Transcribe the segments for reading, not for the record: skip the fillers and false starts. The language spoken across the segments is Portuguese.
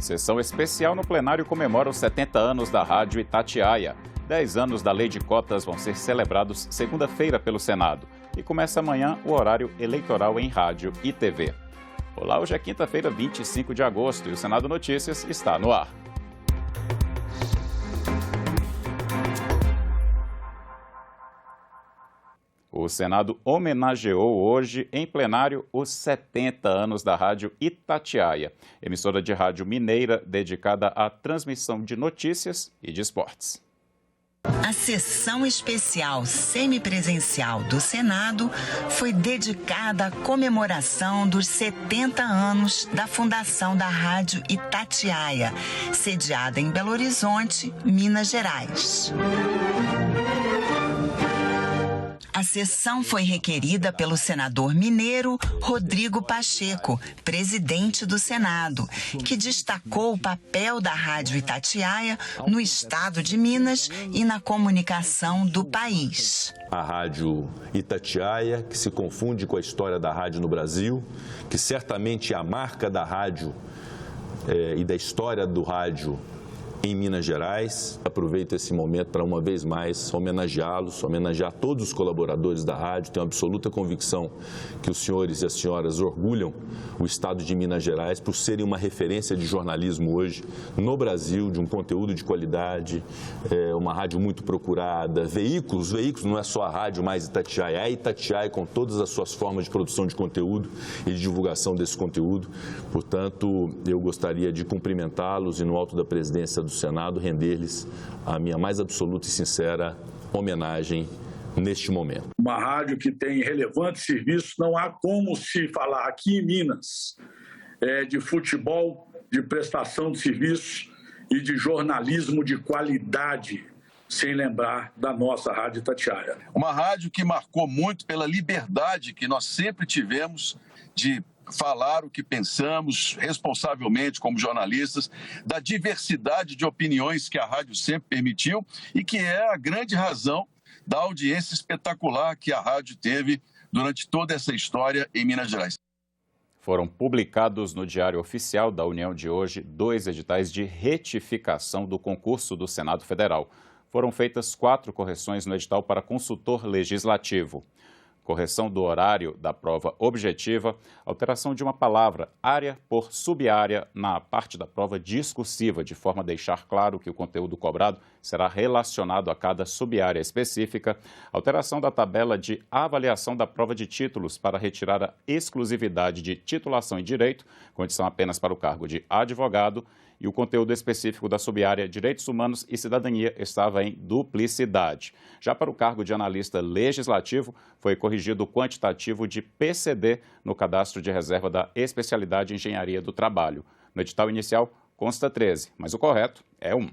Sessão especial no plenário comemora os 70 anos da Rádio Itatiaia. 10 anos da Lei de Cotas vão ser celebrados segunda-feira pelo Senado. E começa amanhã o horário eleitoral em rádio e TV. Olá, hoje é quinta-feira, 25 de agosto e o Senado Notícias está no ar. O Senado homenageou hoje, em plenário, os 70 anos da Rádio Itatiaia, emissora de rádio mineira dedicada à transmissão de notícias e de esportes. A sessão especial semipresencial do Senado foi dedicada à comemoração dos 70 anos da fundação da Rádio Itatiaia, sediada em Belo Horizonte, Minas Gerais. A sessão foi requerida pelo senador mineiro Rodrigo Pacheco, presidente do Senado, que destacou o papel da Rádio Itatiaia no estado de Minas e na comunicação do país. A Rádio Itatiaia, que se confunde com a história da rádio no Brasil, que certamente é a marca da rádio e da história do rádio em Minas Gerais. Aproveito esse momento para, uma vez mais, homenageá-los, homenagear todos os colaboradores da rádio. Tenho absoluta convicção que os senhores e as senhoras orgulham o estado de Minas Gerais por serem uma referência de jornalismo hoje no Brasil, de um conteúdo de qualidade, uma rádio muito procurada, veículos, não é só a rádio mais Itatiaia, é a Itatiaia com todas as suas formas de produção de conteúdo e de divulgação desse conteúdo. Portanto, eu gostaria de cumprimentá-los e, no alto da presidência do Senado, render-lhes a minha mais absoluta e sincera homenagem neste momento. Uma rádio que tem relevante serviço, não há como se falar aqui em Minas de futebol, de prestação de serviço e de jornalismo de qualidade, sem lembrar da nossa Rádio Itatiaia. Uma rádio que marcou muito pela liberdade que nós sempre tivemos de falar o que pensamos responsavelmente como jornalistas, da diversidade de opiniões que a rádio sempre permitiu e que é a grande razão da audiência espetacular que a rádio teve durante toda essa história em Minas Gerais. Foram publicados no Diário Oficial da União de hoje 2 editais de retificação do concurso do Senado Federal. Foram feitas 4 correções no edital para consultor legislativo. Correção do horário da prova objetiva, alteração de uma palavra, área por subárea, na parte da prova discursiva, de forma a deixar claro que o conteúdo cobrado será relacionado a cada subárea específica, alteração da tabela de avaliação da prova de títulos para retirar a exclusividade de titulação em direito, condição apenas para o cargo de advogado, e o conteúdo específico da subárea Direitos Humanos e Cidadania estava em duplicidade. Já para o cargo de analista legislativo, foi corrigido o quantitativo de PCD no cadastro de reserva da especialidade Engenharia do Trabalho. No edital inicial consta 13, mas o correto é 1.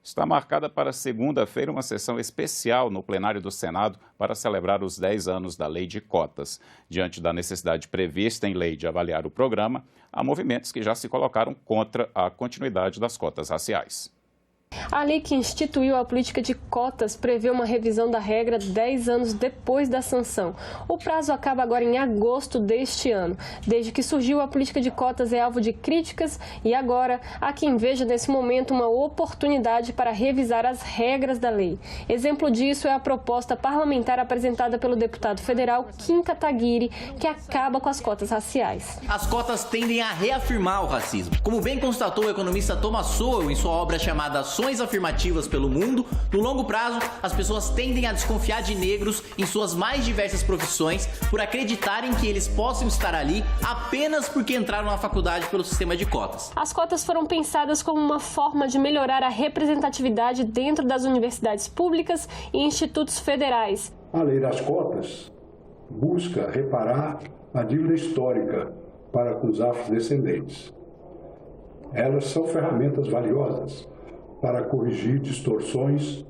Está marcada para segunda-feira uma sessão especial no plenário do Senado para celebrar os 10 anos da Lei de Cotas. Diante da necessidade prevista em lei de avaliar o programa, há movimentos que já se colocaram contra a continuidade das cotas raciais. A lei que instituiu a política de cotas prevê uma revisão da regra 10 anos depois da sanção. O prazo acaba agora em agosto deste ano. Desde que surgiu, a política de cotas é alvo de críticas e agora há quem veja nesse momento uma oportunidade para revisar as regras da lei. Exemplo disso é a proposta parlamentar apresentada pelo deputado federal Kim Kataguiri, que acaba com as cotas raciais. As cotas tendem a reafirmar o racismo. Como bem constatou o economista Thomas Sowell em sua obra chamada Ações Afirmativas pelo Mundo, no longo prazo, as pessoas tendem a desconfiar de negros em suas mais diversas profissões por acreditarem que eles possam estar ali apenas porque entraram na faculdade pelo sistema de cotas. As cotas foram pensadas como uma forma de melhorar a representatividade dentro das universidades públicas e institutos federais. A lei das cotas busca reparar a dívida histórica para com os afrodescendentes. Elas são ferramentas valiosas para corrigir distorções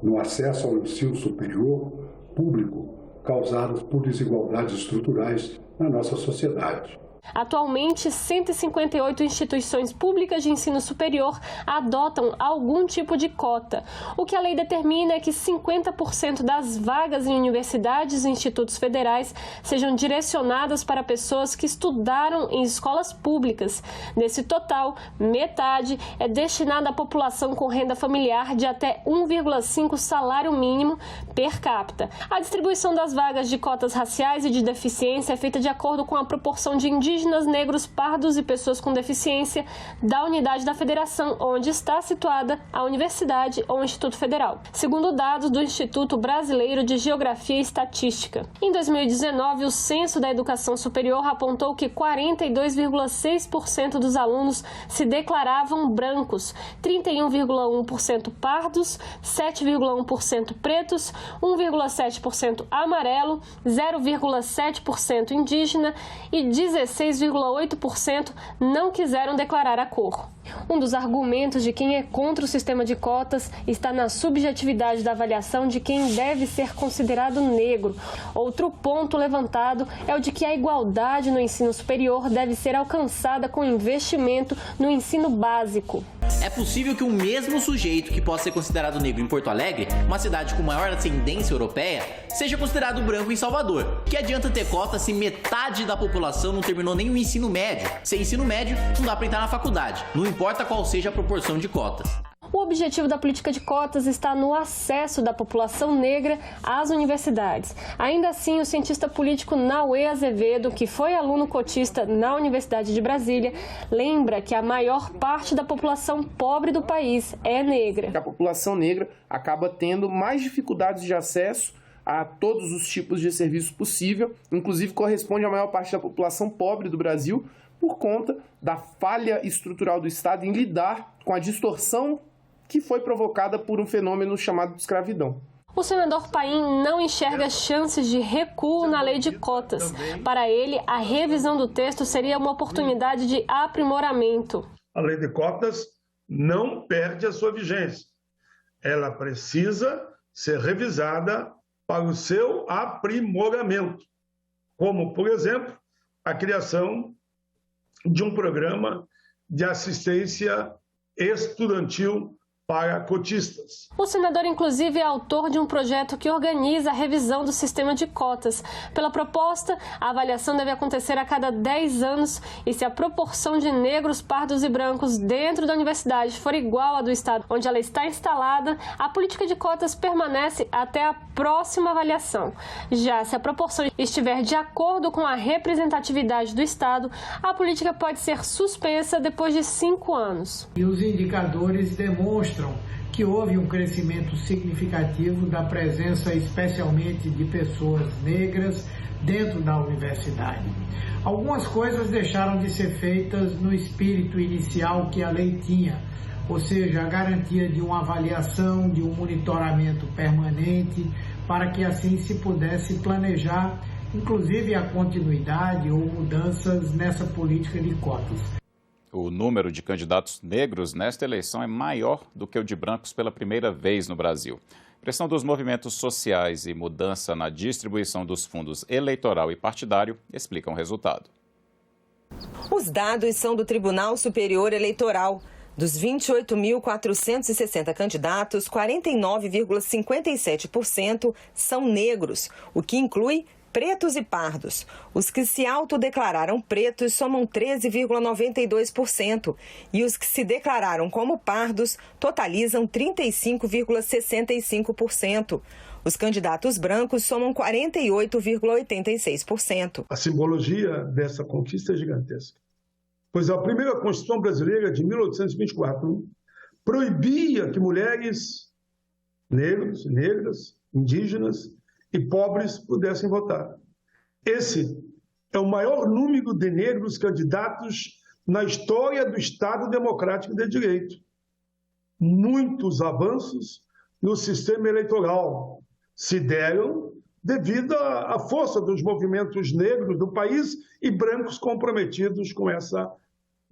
no acesso ao ensino superior público causadas por desigualdades estruturais na nossa sociedade. Atualmente, 158 instituições públicas de ensino superior adotam algum tipo de cota. O que a lei determina é que 50% das vagas em universidades e institutos federais sejam direcionadas para pessoas que estudaram em escolas públicas. Nesse total, metade é destinada à população com renda familiar de até 1,5 salário mínimo per capita. A distribuição das vagas de cotas raciais e de deficiência é feita de acordo com a proporção de indígenas, negros, pardos e pessoas com deficiência da unidade da federação onde está situada a universidade ou instituto federal, segundo dados do Instituto Brasileiro de Geografia e Estatística. Em 2019, o Censo da Educação Superior apontou que 42,6% dos alunos se declaravam brancos, 31,1% pardos, 7,1% pretos, 1,7% amarelo, 0,7% indígena e 16,8% não quiseram declarar a cor. Um dos argumentos de quem é contra o sistema de cotas está na subjetividade da avaliação de quem deve ser considerado negro. Outro ponto levantado é o de que a igualdade no ensino superior deve ser alcançada com investimento no ensino básico. É possível que o mesmo sujeito que possa ser considerado negro em Porto Alegre, uma cidade com maior ascendência europeia, seja considerado branco em Salvador. Que adianta ter cota se metade da população não terminou nem o ensino médio? Sem ensino médio, não dá para entrar na faculdade, não importa qual seja a proporção de cotas. O objetivo da política de cotas está no acesso da população negra às universidades. Ainda assim, o cientista político Nauê Azevedo, que foi aluno cotista na Universidade de Brasília, lembra que a maior parte da população pobre do país é negra. A população negra acaba tendo mais dificuldades de acesso a todos os tipos de serviço possível, inclusive corresponde à maior parte da população pobre do Brasil, por conta da falha estrutural do Estado em lidar com a distorção que foi provocada por um fenômeno chamado de escravidão. O senador Paim não enxerga chances de recuo na lei de cotas. Para ele, a revisão do texto seria uma oportunidade de aprimoramento. A lei de cotas não perde a sua vigência. Ela precisa ser revisada para o seu aprimoramento, como, por exemplo, a criação de um programa de assistência estudantil para cotistas. O senador, inclusive, é autor de um projeto que organiza a revisão do sistema de cotas. Pela proposta, a avaliação deve acontecer a cada 10 anos e se a proporção de negros, pardos e brancos dentro da universidade for igual à do estado onde ela está instalada, a política de cotas permanece até a próxima avaliação. Já se a proporção estiver de acordo com a representatividade do estado, a política pode ser suspensa depois de 5 anos. E os indicadores demonstram que houve um crescimento significativo da presença, especialmente de pessoas negras, dentro da universidade. Algumas coisas deixaram de ser feitas no espírito inicial que a lei tinha, ou seja, a garantia de uma avaliação, de um monitoramento permanente, para que assim se pudesse planejar, inclusive a continuidade ou mudanças nessa política de cotas. O número de candidatos negros nesta eleição é maior do que o de brancos pela primeira vez no Brasil. Pressão dos movimentos sociais e mudança na distribuição dos fundos eleitoral e partidário explicam o resultado. Os dados são do Tribunal Superior Eleitoral. Dos 28.460 candidatos, 49,57% são negros, o que inclui pretos e pardos. Os que se autodeclararam pretos somam 13,92% e os que se declararam como pardos totalizam 35,65%. Os candidatos brancos somam 48,86%. A simbologia dessa conquista é gigantesca, pois a primeira Constituição brasileira de 1824 proibia que mulheres, negros, negras, indígenas e pobres pudessem votar. Esse é o maior número de negros candidatos na história do Estado Democrático de Direito. Muitos avanços no sistema eleitoral se deram devido à força dos movimentos negros do país e brancos comprometidos com essa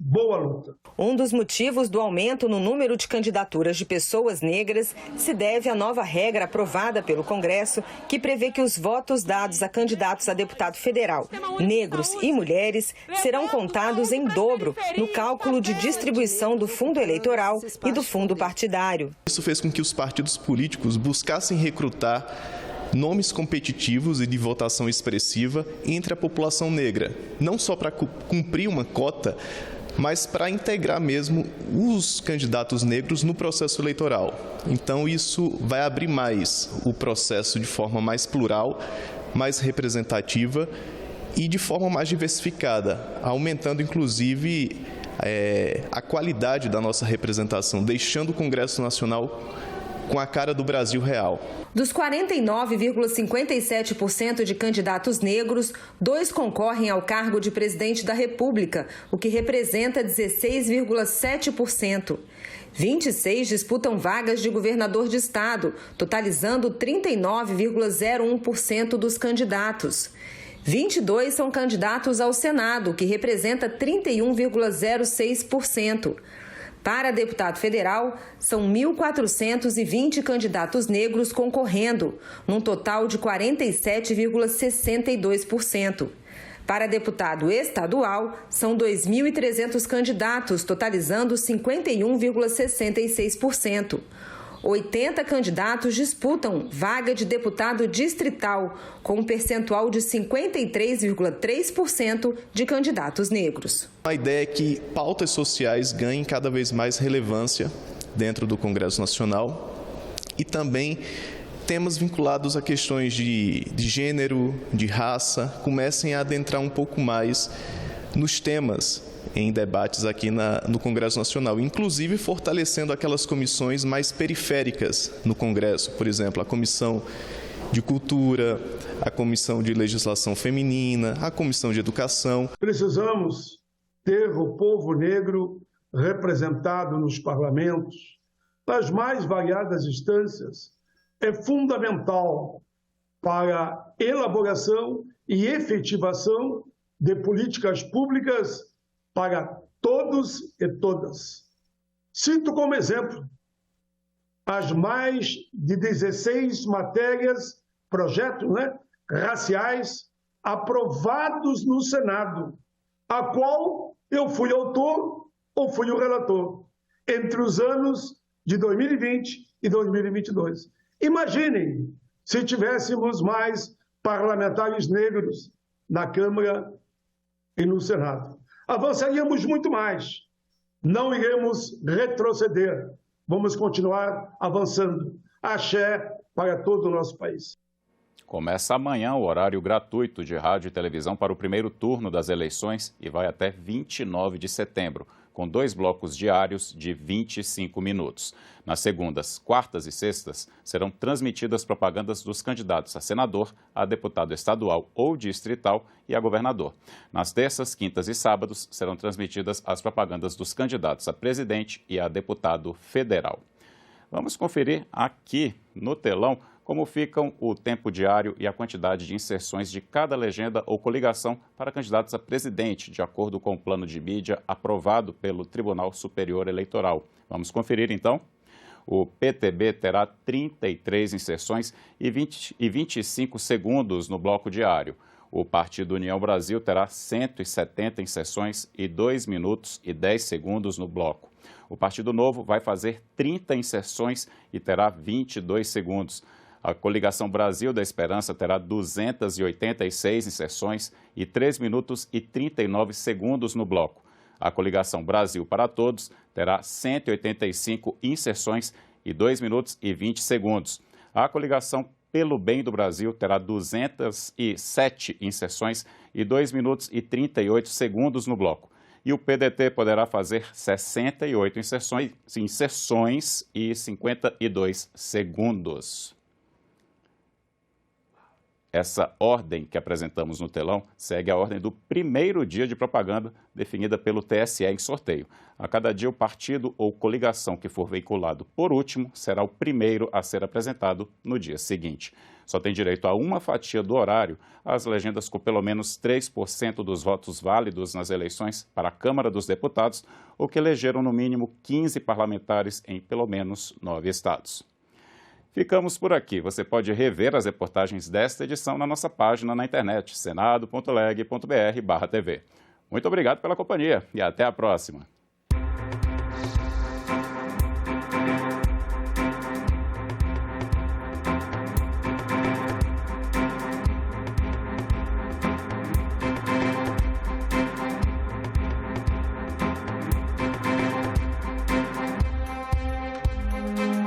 boa luta. Um dos motivos do aumento no número de candidaturas de pessoas negras se deve à nova regra aprovada pelo Congresso, que prevê que os votos dados a candidatos a deputado federal, negros e mulheres, serão contados em dobro no cálculo de distribuição do fundo eleitoral e do fundo partidário. Isso fez com que os partidos políticos buscassem recrutar nomes competitivos e de votação expressiva entre a população negra, não só para cumprir uma cota, mas para integrar mesmo os candidatos negros no processo eleitoral. Então isso vai abrir mais o processo de forma mais plural, mais representativa e de forma mais diversificada, aumentando inclusive a qualidade da nossa representação, deixando o Congresso Nacional com a cara do Brasil real. Dos 49,57% de candidatos negros, 2 concorrem ao cargo de presidente da República, o que representa 16,7%. 26 disputam vagas de governador de estado, totalizando 39,01% dos candidatos. 22 são candidatos ao Senado, que representa 31,06%. Para deputado federal, são 1.420 candidatos negros concorrendo, num total de 47,62%. Para deputado estadual, são 2.300 candidatos, totalizando 51,66%. 80 candidatos disputam vaga de deputado distrital, com um percentual de 53,3% de candidatos negros. A ideia é que pautas sociais ganhem cada vez mais relevância dentro do Congresso Nacional e também temas vinculados a questões de gênero, de raça, comecem a adentrar um pouco mais nos temas em debates aqui no Congresso Nacional, inclusive fortalecendo aquelas comissões mais periféricas no Congresso, por exemplo, a Comissão de Cultura, a Comissão de Legislação Feminina, a Comissão de Educação. Precisamos ter o povo negro representado nos parlamentos, nas mais variadas instâncias. É fundamental para a elaboração e efetivação de políticas públicas para todos e todas. Cito como exemplo as mais de 16 matérias, projetos raciais aprovados no Senado, a qual eu fui autor ou fui o relator, entre os anos de 2020 e 2022. Imaginem se tivéssemos mais parlamentares negros na Câmara e no Senado. Avançaríamos muito mais. Não iremos retroceder. Vamos continuar avançando. Axé para todo o nosso país. Começa amanhã o horário gratuito de rádio e televisão para o primeiro turno das eleições e vai até 29 de setembro, com 2 blocos diários de 25 minutos. Nas segundas, quartas e sextas, serão transmitidas propagandas dos candidatos a senador, a deputado estadual ou distrital e a governador. Nas terças, quintas e sábados, serão transmitidas as propagandas dos candidatos a presidente e a deputado federal. Vamos conferir aqui no telão como ficam o tempo diário e a quantidade de inserções de cada legenda ou coligação para candidatos a presidente, de acordo com o plano de mídia aprovado pelo Tribunal Superior Eleitoral. Vamos conferir, então? O PTB terá 33 inserções e 25 segundos no bloco diário. O Partido União Brasil terá 170 inserções e 2 minutos e 10 segundos no bloco. O Partido Novo vai fazer 30 inserções e terá 22 segundos. A Coligação Brasil da Esperança terá 286 inserções e 3 minutos e 39 segundos no bloco. A Coligação Brasil para Todos terá 185 inserções e 2 minutos e 20 segundos. A Coligação Pelo Bem do Brasil terá 207 inserções e 2 minutos e 38 segundos no bloco. E o PDT poderá fazer 68 inserções e 52 segundos. Essa ordem que apresentamos no telão segue a ordem do primeiro dia de propaganda definida pelo TSE em sorteio. A cada dia, o partido ou coligação que for veiculado por último será o primeiro a ser apresentado no dia seguinte. Só têm direito a uma fatia do horário as legendas com pelo menos 3% dos votos válidos nas eleições para a Câmara dos Deputados ou que elegeram no mínimo 15 parlamentares em pelo menos 9 estados. Ficamos por aqui. Você pode rever as reportagens desta edição na nossa página na internet, senado.leg.br/tv. Muito obrigado pela companhia e até a próxima.